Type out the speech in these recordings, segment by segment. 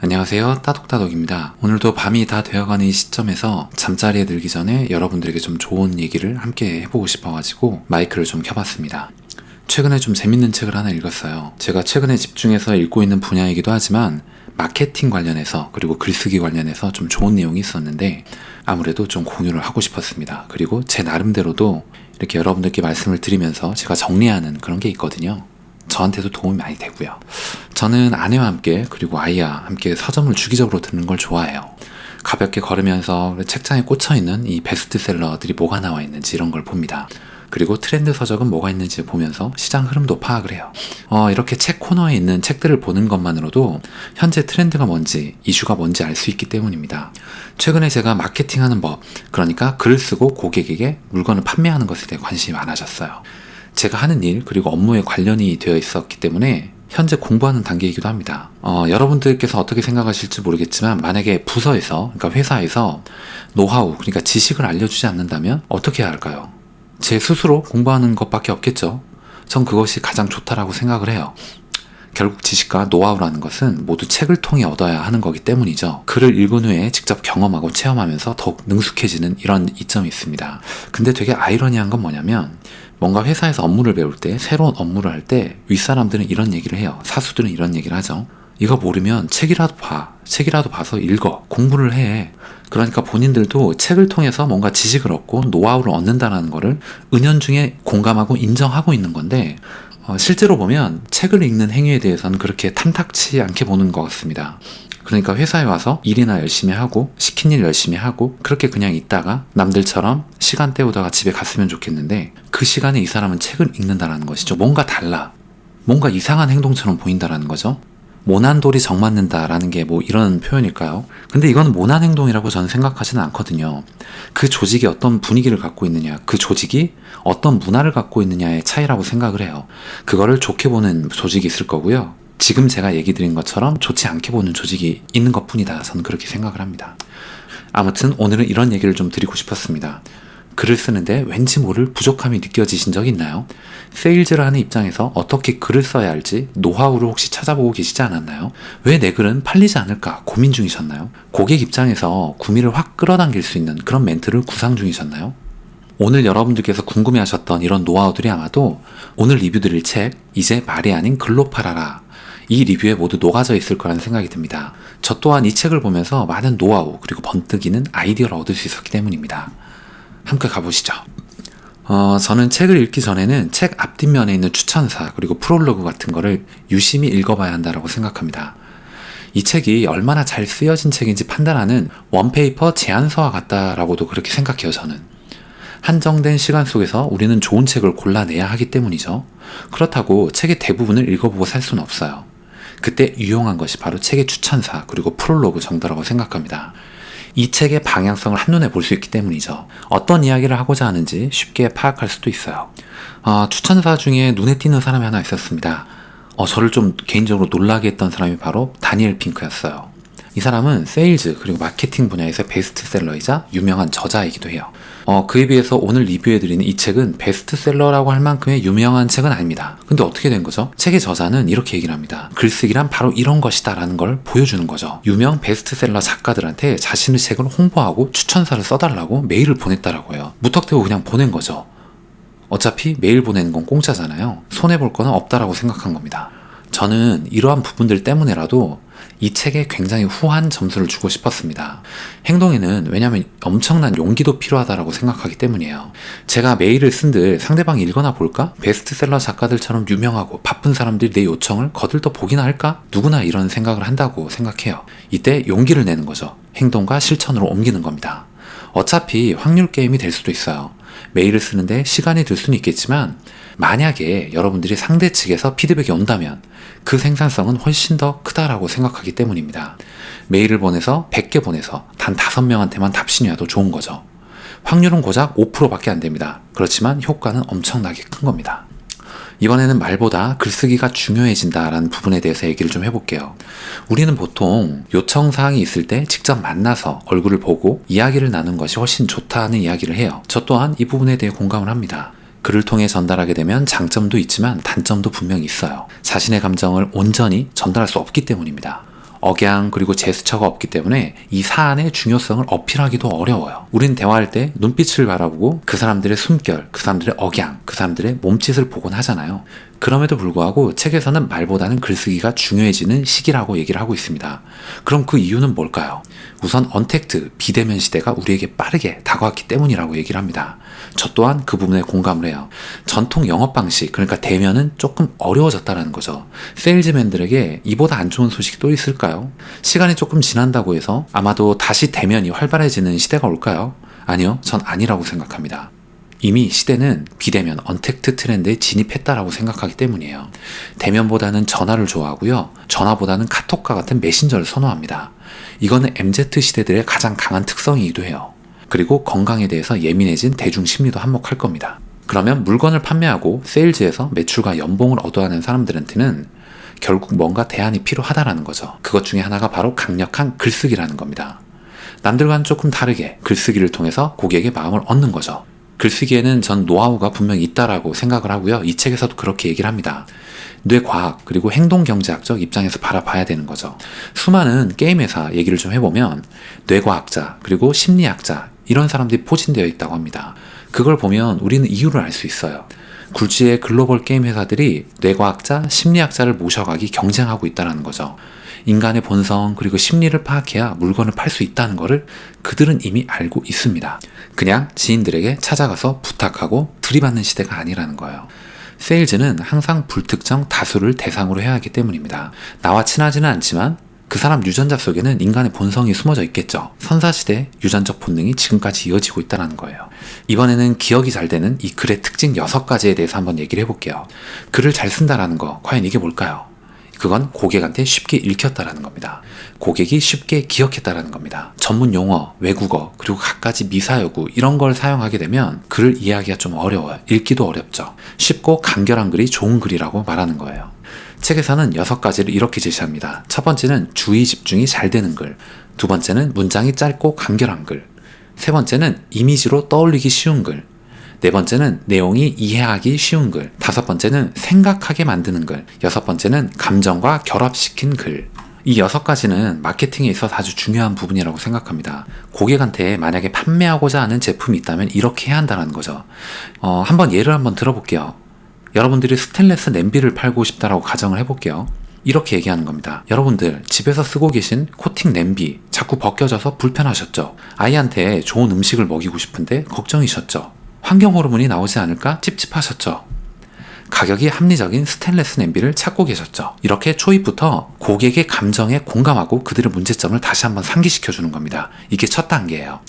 안녕하세요, 따독따독입니다. 오늘도 밤이 다 되어가는 이 시점에서 잠자리에 들기 전에 여러분들에게 좀 좋은 얘기를 함께 해보고 싶어가지고 마이크를 좀 켜봤습니다. 최근에 좀 재밌는 책을 하나 읽었어요. 제가 최근에 집중해서 읽고 있는 분야이기도 하지만 마케팅 관련해서 그리고 글쓰기 관련해서 좀 좋은 내용이 있었는데 아무래도 좀 공유를 하고 싶었습니다. 그리고 제 나름대로도 이렇게 여러분들께 말씀을 드리면서 제가 정리하는 그런 게 있거든요. 저한테도 도움이 많이 되고요. 저는 아내와 함께 그리고 아이와 함께 서점을 주기적으로 듣는 걸 좋아해요. 가볍게 걸으면서 책장에 꽂혀있는 이 베스트셀러들이 뭐가 나와 있는지 이런 걸 봅니다. 그리고 트렌드 서적은 뭐가 있는지 보면서 시장 흐름도 파악을 해요. 이렇게 책 코너에 있는 책들을 보는 것만으로도 현재 트렌드가 뭔지, 이슈가 뭔지 알 수 있기 때문입니다. 최근에 제가 마케팅하는 법, 그러니까 글을 쓰고 고객에게 물건을 판매하는 것에 대해 관심이 많아졌어요. 제가 하는 일 그리고 업무에 관련이 되어 있었기 때문에 현재 공부하는 단계이기도 합니다. 여러분들께서 어떻게 생각하실지 모르겠지만 만약에 부서에서, 그러니까 회사에서 노하우, 그러니까 지식을 알려주지 않는다면 어떻게 해야 할까요? 제 스스로 공부하는 것밖에 없겠죠. 전 그것이 가장 좋다라고 생각을 해요. 결국 지식과 노하우라는 것은 모두 책을 통해 얻어야 하는 거기 때문이죠. 글을 읽은 후에 직접 경험하고 체험하면서 더욱 능숙해지는 이런 이점이 있습니다. 근데 되게 아이러니한 건 뭐냐면 뭔가 회사에서 업무를 배울 때, 새로운 업무를 할 때 윗사람들은 이런 얘기를 해요. 사수들은 이런 얘기를 하죠. 이거 모르면 책이라도 봐. 책이라도 봐서 읽어. 공부를 해. 그러니까 본인들도 책을 통해서 뭔가 지식을 얻고 노하우를 얻는다는 거를 은연중에 공감하고 인정하고 있는 건데 실제로 보면 책을 읽는 행위에 대해서는 그렇게 탐탁치 않게 보는 것 같습니다. 그러니까 회사에 와서 일이나 열심히 하고 시킨 일 열심히 하고 그렇게 그냥 있다가 남들처럼 시간 때우다가 집에 갔으면 좋겠는데 그 시간에 이 사람은 책을 읽는다라는 것이죠. 뭔가 달라. 뭔가 이상한 행동처럼 보인다라는 거죠. 모난돌이 정맞는다라는 게 뭐 이런 표현일까요? 근데 이건 모난 행동이라고 저는 생각하지는 않거든요. 그 조직이 어떤 분위기를 갖고 있느냐, 그 조직이 어떤 문화를 갖고 있느냐의 차이라고 생각을 해요. 그거를 좋게 보는 조직이 있을 거고요. 지금 제가 얘기 드린 것처럼 좋지 않게 보는 조직이 있는 것뿐이다. 저는 그렇게 생각을 합니다. 아무튼 오늘은 이런 얘기를 좀 드리고 싶었습니다. 글을 쓰는데 왠지 모를 부족함이 느껴지신 적 있나요? 세일즈를 하는 입장에서 어떻게 글을 써야 할지 노하우를 혹시 찾아보고 계시지 않았나요? 왜 내 글은 팔리지 않을까 고민 중이셨나요? 고객 입장에서 구매를 확 끌어당길 수 있는 그런 멘트를 구상 중이셨나요? 오늘 여러분들께서 궁금해하셨던 이런 노하우들이 아마도 오늘 리뷰 드릴 책 이제 말이 아닌 글로 팔아라 이 리뷰에 모두 녹아져 있을 거라는 생각이 듭니다. 저 또한 이 책을 보면서 많은 노하우 그리고 번뜩이는 아이디어를 얻을 수 있었기 때문입니다. 함께 가보시죠. 저는 책을 읽기 전에는 책 앞뒷면에 있는 추천사 그리고 프롤로그 같은 거를 유심히 읽어봐야 한다고 생각합니다. 이 책이 얼마나 잘 쓰여진 책인지 판단하는 원페이퍼 제안서와 같다라고도 그렇게 생각해요. 저는 한정된 시간 속에서 우리는 좋은 책을 골라내야 하기 때문이죠. 그렇다고 책의 대부분을 읽어보고 살 수는 없어요. 그때 유용한 것이 바로 책의 추천사 그리고 프롤로그 정도라고 생각합니다. 이 책의 방향성을 한눈에 볼 수 있기 때문이죠. 어떤 이야기를 하고자 하는지 쉽게 파악할 수도 있어요. 추천사 중에 눈에 띄는 사람이 하나 있었습니다. 저를 좀 개인적으로 놀라게 했던 사람이 바로 다니엘 핑크였어요. 이 사람은 세일즈 그리고 마케팅 분야에서 베스트셀러이자 유명한 저자이기도 해요. 그에 비해서 오늘 리뷰해드리는 이 책은 베스트셀러라고 할 만큼의 유명한 책은 아닙니다. 근데 어떻게 된 거죠? 책의 저자는 이렇게 얘기를 합니다. 글쓰기란 바로 이런 것이다 라는 걸 보여주는 거죠. 유명 베스트셀러 작가들한테 자신의 책을 홍보하고 추천사를 써달라고 메일을 보냈다라고 해요. 무턱대고 그냥 보낸 거죠. 어차피 메일 보내는 건 공짜잖아요. 손해볼 거는 없다라고 생각한 겁니다. 저는 이러한 부분들 때문에라도 이 책에 굉장히 후한 점수를 주고 싶었습니다. 행동에는 왜냐하면 엄청난 용기도 필요하다고 생각하기 때문이에요. 제가 메일을 쓴들 상대방이 읽거나 볼까? 베스트셀러 작가들처럼 유명하고 바쁜 사람들이 내 요청을 거들떠 보기나 할까? 누구나 이런 생각을 한다고 생각해요. 이때 용기를 내는 거죠. 행동과 실천으로 옮기는 겁니다. 어차피 확률 게임이 될 수도 있어요. 메일을 쓰는데 시간이 들 수는 있겠지만 만약에 여러분들이 상대 측에서 피드백이 온다면 그 생산성은 훨씬 더 크다라고 생각하기 때문입니다. 메일을 보내서 100개 보내서 단 5명한테만 답신이 와도 좋은 거죠. 확률은 고작 5%밖에 안 됩니다. 그렇지만 효과는 엄청나게 큰 겁니다. 이번에는 말보다 글쓰기가 중요해진다라는 부분에 대해서 얘기를 좀 해볼게요. 우리는 보통 요청사항이 있을 때 직접 만나서 얼굴을 보고 이야기를 나눈 것이 훨씬 좋다는 이야기를 해요. 저 또한 이 부분에 대해 공감을 합니다. 글을 통해 전달하게 되면 장점도 있지만 단점도 분명히 있어요. 자신의 감정을 온전히 전달할 수 없기 때문입니다. 억양 그리고 제스처가 없기 때문에 이 사안의 중요성을 어필하기도 어려워요. 우린 대화할 때 눈빛을 바라보고 그 사람들의 숨결, 그 사람들의 억양, 그 사람들의 몸짓을 보곤 하잖아요. 그럼에도 불구하고 책에서는 말보다는 글쓰기가 중요해지는 시기라고 얘기를 하고 있습니다. 그럼 그 이유는 뭘까요? 우선 언택트, 비대면 시대가 우리에게 빠르게 다가왔기 때문이라고 얘기를 합니다. 저 또한 그 부분에 공감을 해요. 전통 영업 방식, 그러니까 대면은 조금 어려워졌다는 거죠. 세일즈맨들에게 이보다 안 좋은 소식이 또 있을까요? 시간이 조금 지난다고 해서 아마도 다시 대면이 활발해지는 시대가 올까요? 아니요, 전 아니라고 생각합니다. 이미 시대는 비대면, 언택트 트렌드에 진입했다라고 생각하기 때문이에요. 대면보다는 전화를 좋아하고요. 전화보다는 카톡과 같은 메신저를 선호합니다. 이거는 MZ 시대들의 가장 강한 특성이기도 해요. 그리고 건강에 대해서 예민해진 대중 심리도 한몫할 겁니다. 그러면 물건을 판매하고 세일즈에서 매출과 연봉을 얻어야 하는 사람들한테는 결국 뭔가 대안이 필요하다라는 거죠. 그것 중에 하나가 바로 강력한 글쓰기라는 겁니다. 남들과는 조금 다르게 글쓰기를 통해서 고객의 마음을 얻는 거죠. 글쓰기에는 전 노하우가 분명히 있다라고 생각을 하고요. 이 책에서도 그렇게 얘기를 합니다. 뇌과학 그리고 행동경제학적 입장에서 바라봐야 되는 거죠. 수많은 게임 회사 얘기를 좀 해보면 뇌과학자 그리고 심리학자 이런 사람들이 포진되어 있다고 합니다. 그걸 보면 우리는 이유를 알 수 있어요. 굴지의 글로벌 게임 회사들이 뇌과학자, 심리학자를 모셔가기 경쟁하고 있다는 거죠. 인간의 본성 그리고 심리를 파악해야 물건을 팔 수 있다는 것을 그들은 이미 알고 있습니다. 그냥 지인들에게 찾아가서 부탁하고 들이받는 시대가 아니라는 거예요. 세일즈는 항상 불특정 다수를 대상으로 해야 하기 때문입니다. 나와 친하지는 않지만 그 사람 유전자 속에는 인간의 본성이 숨어져 있겠죠. 선사시대 유전적 본능이 지금까지 이어지고 있다는 거예요. 이번에는 기억이 잘 되는 이 글의 특징 6가지에 대해서 한번 얘기를 해볼게요. 글을 잘 쓴다라는 거, 과연 이게 뭘까요? 그건 고객한테 쉽게 읽혔다라는 겁니다. 고객이 쉽게 기억했다라는 겁니다. 전문 용어, 외국어, 그리고 갖가지 미사여구 이런 걸 사용하게 되면 글을 이해하기가 좀 어려워요. 읽기도 어렵죠. 쉽고 간결한 글이 좋은 글이라고 말하는 거예요. 책에서는 6가지를 이렇게 제시합니다. 첫 번째는 주의 집중이 잘 되는 글, 두 번째는 문장이 짧고 간결한 글, 세 번째는 이미지로 떠올리기 쉬운 글, 네 번째는 내용이 이해하기 쉬운 글, 다섯 번째는 생각하게 만드는 글, 여섯 번째는 감정과 결합시킨 글. 이 6가지는 마케팅에 있어서 아주 중요한 부분이라고 생각합니다. 고객한테 만약에 판매하고자 하는 제품이 있다면 이렇게 해야 한다는 거죠. 한번 예를 한번 들어볼게요. 여러분들이 스테인리스 냄비를 팔고 싶다라고 가정을 해볼게요. 이렇게 얘기하는 겁니다. 여러분들 집에서 쓰고 계신 코팅 냄비 자꾸 벗겨져서 불편하셨죠? 아이한테 좋은 음식을 먹이고 싶은데 걱정이셨죠? 환경 호르몬이 나오지 않을까 찝찝하셨죠? 가격이 합리적인 스테인리스 냄비를 찾고 계셨죠? 이렇게 초입부터 고객의 감정에 공감하고 그들의 문제점을 다시 한번 상기시켜주는 겁니다. 이게 첫 단계예요.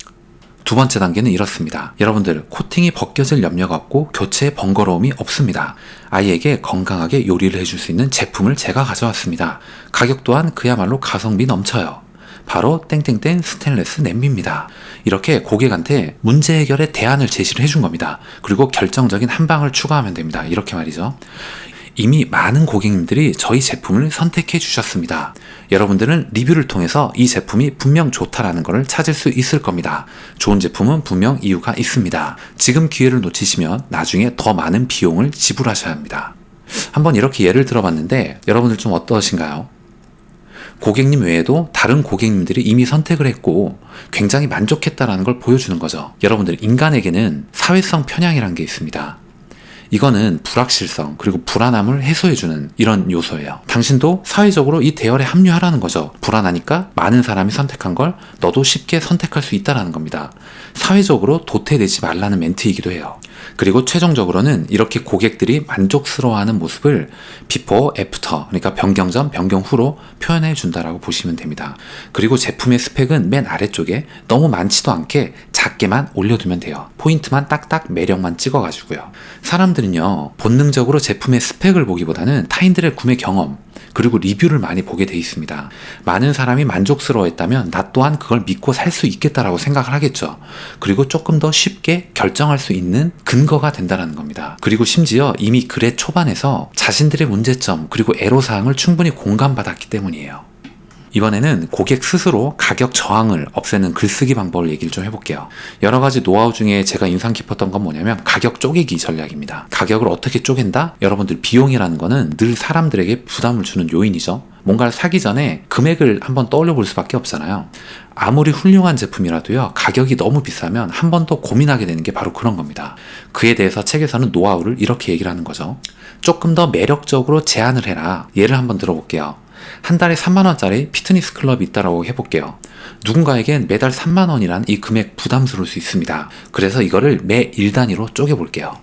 두 번째 단계는 이렇습니다. 여러분들 코팅이 벗겨질 염려가 없고 교체에 번거로움이 없습니다. 아이에게 건강하게 요리를 해줄 수 있는 제품을 제가 가져왔습니다. 가격 또한 그야말로 가성비 넘쳐요. 바로 땡땡땡 스테인리스 냄비입니다. 이렇게 고객한테 문제 해결의 대안을 제시를 해준 겁니다. 그리고 결정적인 한 방을 추가하면 됩니다. 이렇게 말이죠. 이미 많은 고객님들이 저희 제품을 선택해 주셨습니다. 여러분들은 리뷰를 통해서 이 제품이 분명 좋다라는 것을 찾을 수 있을 겁니다. 좋은 제품은 분명 이유가 있습니다. 지금 기회를 놓치시면 나중에 더 많은 비용을 지불하셔야 합니다. 한번 이렇게 예를 들어봤는데 여러분들 좀 어떠신가요? 고객님 외에도 다른 고객님들이 이미 선택을 했고 굉장히 만족했다라는 걸 보여주는 거죠. 여러분들 인간에게는 사회성 편향이라는 게 있습니다. 이거는 불확실성 그리고 불안함을 해소해주는 이런 요소예요. 당신도 사회적으로 이 대열에 합류하라는 거죠. 불안하니까 많은 사람이 선택한 걸 너도 쉽게 선택할 수 있다는 겁니다. 사회적으로 도태되지 말라는 멘트이기도 해요. 그리고 최종적으로는 이렇게 고객들이 만족스러워하는 모습을 비포, 애프터, 그러니까 변경 전, 변경 후로 표현해 준다라고 보시면 됩니다. 그리고 제품의 스펙은 맨 아래쪽에 너무 많지도 않게 작게만 올려두면 돼요. 포인트만 딱딱 매력만 찍어가지고요. 사람들은요 본능적으로 제품의 스펙을 보기보다는 타인들의 구매 경험 그리고 리뷰를 많이 보게 돼 있습니다. 많은 사람이 만족스러워했다면 나 또한 그걸 믿고 살 수 있겠다라고 생각을 하겠죠. 그리고 조금 더 쉽게 결정할 수 있는 근거가 된다는 겁니다. 그리고 심지어 이미 글의 초반에서 자신들의 문제점 그리고 애로사항을 충분히 공감받았기 때문이에요. 이번에는 고객 스스로 가격 저항을 없애는 글쓰기 방법을 얘기를 좀 해볼게요. 여러 가지 노하우 중에 제가 인상 깊었던 건 뭐냐면 가격 쪼개기 전략입니다. 가격을 어떻게 쪼갠다? 여러분들 비용이라는 거는 늘 사람들에게 부담을 주는 요인이죠. 뭔가를 사기 전에 금액을 한번 떠올려 볼 수밖에 없잖아요. 아무리 훌륭한 제품이라도요, 가격이 너무 비싸면 한 번 더 고민하게 되는 게 바로 그런 겁니다. 그에 대해서 책에서는 노하우를 이렇게 얘기를 하는 거죠. 조금 더 매력적으로 제안을 해라. 예를 한번 들어볼게요. 한 달에 3만원짜리 피트니스 클럽이 있다라고 해볼게요. 누군가에겐 매달 3만원이란 이 금액 부담스러울 수 있습니다. 그래서 이거를 매 일 단위로 쪼개볼게요.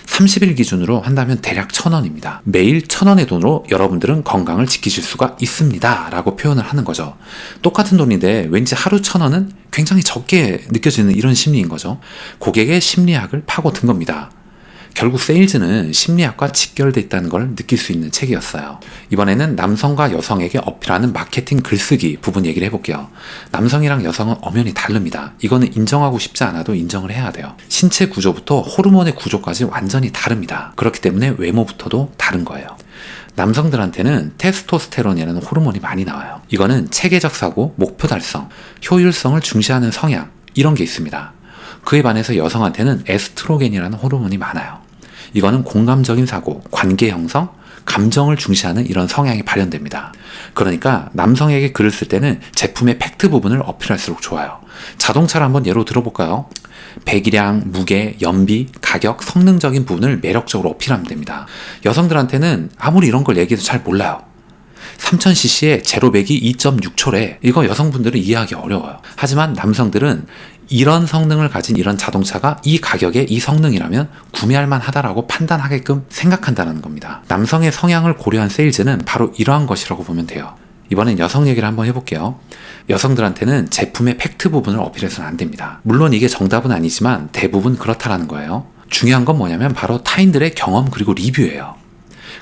30일 기준으로 한다면 대략 1,000원입니다. 매일 1,000원의 돈으로 여러분들은 건강을 지키실 수가 있습니다. 라고 표현을 하는 거죠. 똑같은 돈인데 왠지 하루 1,000원은 굉장히 적게 느껴지는 이런 심리인 거죠. 고객의 심리학을 파고든 겁니다. 결국 세일즈는 심리학과 직결되어 있다는 걸 느낄 수 있는 책이었어요. 이번에는 남성과 여성에게 어필하는 마케팅 글쓰기 부분 얘기를 해볼게요. 남성이랑 여성은 엄연히 다릅니다. 이거는 인정하고 싶지 않아도 인정을 해야 돼요. 신체 구조부터 호르몬의 구조까지 완전히 다릅니다. 그렇기 때문에 외모부터도 다른 거예요. 남성들한테는 테스토스테론이라는 호르몬이 많이 나와요. 이거는 체계적 사고, 목표 달성, 효율성을 중시하는 성향, 이런 게 있습니다. 그에 반해서 여성한테는 에스트로겐이라는 호르몬이 많아요. 이거는 공감적인 사고, 관계 형성, 감정을 중시하는 이런 성향이 발현됩니다. 그러니까 남성에게 글을 쓸 때는 제품의 팩트 부분을 어필할수록 좋아요. 자동차를 한번 예로 들어볼까요? 배기량, 무게, 연비, 가격, 성능적인 부분을 매력적으로 어필하면 됩니다. 여성들한테는 아무리 이런 걸 얘기해도 잘 몰라요. 3000cc의 제로백이 2.6초래. 이거 여성분들은 이해하기 어려워요. 하지만 남성들은 이런 성능을 가진 이런 자동차가 이 가격에 이 성능이라면 구매할 만하다라고 판단하게끔 생각한다는 겁니다. 남성의 성향을 고려한 세일즈는 바로 이러한 것이라고 보면 돼요. 이번엔 여성 얘기를 한번 해볼게요. 여성들한테는 제품의 팩트 부분을 어필해서는 안 됩니다. 물론 이게 정답은 아니지만 대부분 그렇다라는 거예요. 중요한 건 뭐냐면 바로 타인들의 경험 그리고 리뷰예요.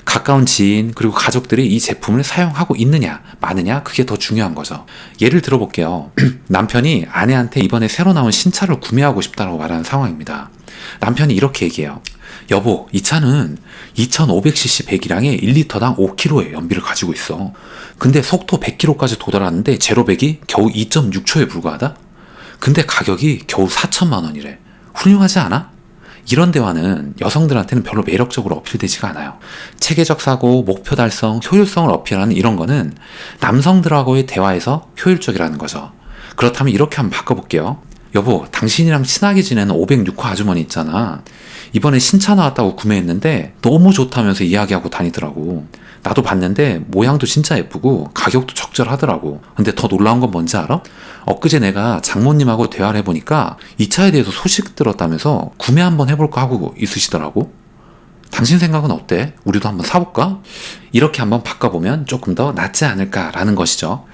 가까운 지인 그리고 가족들이 이 제품을 사용하고 있느냐 마느냐 그게 더 중요한 거죠. 예를 들어볼게요. 남편이 아내한테 이번에 새로 나온 신차를 구매하고 싶다고 말하는 상황입니다. 남편이 이렇게 얘기해요. 여보, 이 차는 2500cc 배기량에 1리터당 5kg의 연비를 가지고 있어. 근데 속도 100km까지 도달하는데 제로백이 겨우 2.6초에 불과하다? 근데 가격이 겨우 4천만 원이래. 훌륭하지 않아? 이런 대화는 여성들한테는 별로 매력적으로 어필되지가 않아요. 체계적 사고, 목표 달성, 효율성을 어필하는 이런 거는 남성들하고의 대화에서 효율적이라는 거죠. 그렇다면 이렇게 한번 바꿔볼게요. 여보, 당신이랑 친하게 지내는 506호 아주머니 있잖아. 이번에 신차 나왔다고 구매했는데 너무 좋다면서 이야기하고 다니더라고. 나도 봤는데 모양도 진짜 예쁘고 가격도 적절하더라고. 근데 더 놀라운 건 뭔지 알아? 엊그제 내가 장모님하고 대화를 해보니까 이 차에 대해서 소식 들었다면서 구매 한번 해볼까 하고 있으시더라고. 당신 생각은 어때? 우리도 한번 사볼까? 이렇게 한번 바꿔보면 조금 더 낫지 않을까라는 것이죠.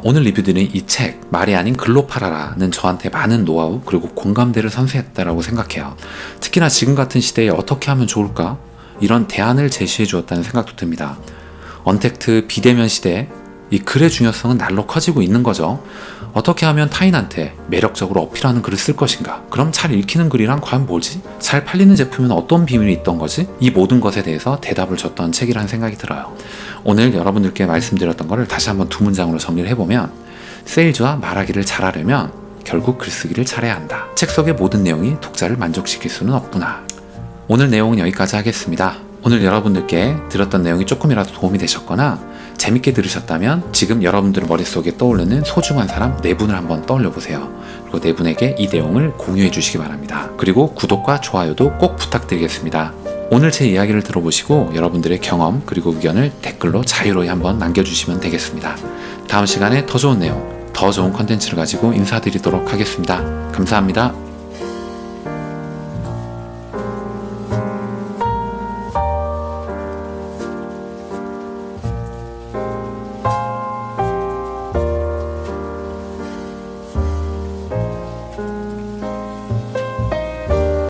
오늘 리뷰드린 이 책 말이 아닌 글로 팔아라는 저한테 많은 노하우 그리고 공감대를 선사했다라고 생각해요. 특히나 지금 같은 시대에 어떻게 하면 좋을까? 이런 대안을 제시해 주었다는 생각도 듭니다. 언택트 비대면 시대에 이 글의 중요성은 날로 커지고 있는 거죠. 어떻게 하면 타인한테 매력적으로 어필하는 글을 쓸 것인가? 그럼 잘 읽히는 글이란 과연 뭐지? 잘 팔리는 제품은 어떤 비밀이 있던 거지? 이 모든 것에 대해서 대답을 줬던 책이라는 생각이 들어요. 오늘 여러분들께 말씀드렸던 거를 다시 한번 두 문장으로 정리를 해보면 세일즈와 말하기를 잘하려면 결국 글쓰기를 잘해야 한다. 책 속의 모든 내용이 독자를 만족시킬 수는 없구나. 오늘 내용은 여기까지 하겠습니다. 오늘 여러분들께 들었던 내용이 조금이라도 도움이 되셨거나 재밌게 들으셨다면 지금 여러분들 머릿속에 떠오르는 소중한 사람 4분을 한번 떠올려 보세요. 그리고 4분에게 이 내용을 공유해 주시기 바랍니다. 그리고 구독과 좋아요도 꼭 부탁드리겠습니다. 오늘 제 이야기를 들어보시고 여러분들의 경험 그리고 의견을 댓글로 자유로이 한번 남겨주시면 되겠습니다. 다음 시간에 더 좋은 내용, 더 좋은 컨텐츠를 가지고 인사드리도록 하겠습니다. 감사합니다.